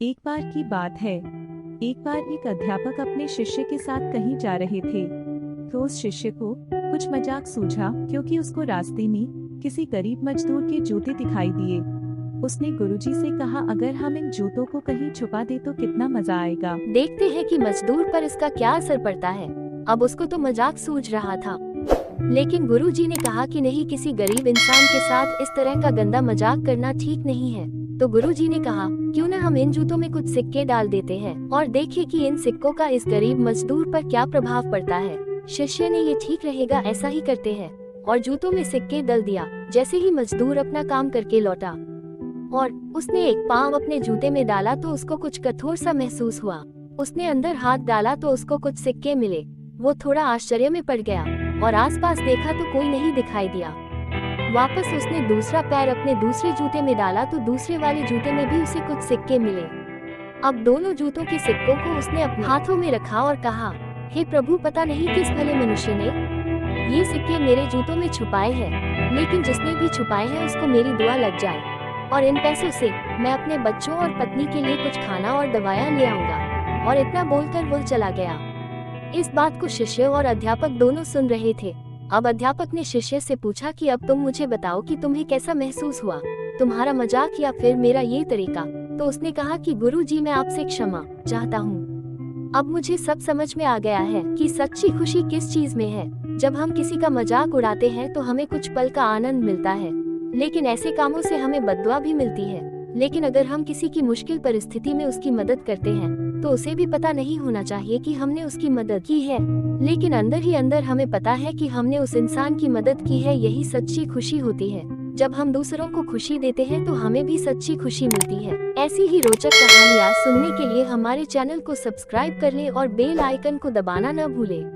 एक बार की बात है। एक बार एक अध्यापक अपने शिष्य के साथ कहीं जा रहे थे। तो उस शिष्य को कुछ मजाक सूझा क्योंकि उसको रास्ते में किसी गरीब मजदूर के जूते दिखाई दिए। उसने गुरुजी से कहा, अगर हम इन जूतों को कहीं छुपा दे तो कितना मजा आएगा। देखते हैं कि मजदूर पर इसका क्या असर पड़ता है। अब उसको तो मजाक सूझ रहा था, लेकिन गुरुजी ने कहा कि नहीं, किसी गरीब इंसान के साथ इस तरह का गंदा मजाक करना ठीक नहीं है। तो गुरुजी ने कहा, क्यों न हम इन जूतों में कुछ सिक्के डाल देते हैं और देखिए कि इन सिक्कों का इस गरीब मजदूर पर क्या प्रभाव पड़ता है। शिष्य ने, ये ठीक रहेगा, ऐसा ही करते हैं, और जूतों में सिक्के डाल दिया। जैसे ही मजदूर अपना काम करके लौटा और उसने एक पाँव अपने जूते में डाला तो उसको कुछ कठोर सा महसूस हुआ। उसने अंदर हाथ डाला तो उसको कुछ सिक्के मिले। वो थोड़ा आश्चर्य में पड़ गया और आसपास देखा तो कोई नहीं दिखाई दिया। वापस उसने दूसरा पैर अपने दूसरे जूते में डाला तो दूसरे वाले जूते में भी उसे कुछ सिक्के मिले। अब दोनों जूतों के सिक्कों को उसने अपने हाथों में रखा और कहा, हे प्रभु, पता नहीं किस भले मनुष्य ने ये सिक्के मेरे जूतों में छुपाए हैं, लेकिन जिसने भी छुपाए हैं उसको मेरी दुआ लग जाए और इन पैसों से मैं अपने बच्चों और पत्नी के लिए कुछ खाना और दवाइयाँ ले आऊंगा। और इतना बोलकर वह चला गया। इस बात को शिष्य और अध्यापक दोनों सुन रहे थे। अब अध्यापक ने शिष्य से पूछा कि अब तुम मुझे बताओ कि तुम्हें कैसा महसूस हुआ, तुम्हारा मजाक या फिर मेरा ये तरीका। तो उसने कहा कि गुरुजी, मैं आपसे क्षमा चाहता हूँ। अब मुझे सब समझ में आ गया है कि सच्ची खुशी किस चीज में है। जब हम किसी का मजाक उड़ाते हैं तो हमें कुछ पल का आनंद मिलता है, लेकिन ऐसे कामों से हमें बद्दुआ भी मिलती है। लेकिन अगर हम किसी की मुश्किल परिस्थिति में उसकी मदद करते हैं तो उसे भी पता नहीं होना चाहिए कि हमने उसकी मदद की है, लेकिन अंदर ही अंदर हमें पता है कि हमने उस इंसान की मदद की है। यही सच्ची खुशी होती है। जब हम दूसरों को खुशी देते हैं तो हमें भी सच्ची खुशी मिलती है। ऐसी ही रोचक कहानियाँ सुनने के लिए हमारे चैनल को सब्सक्राइब कर लें और बेल आइकन को दबाना न भूलें।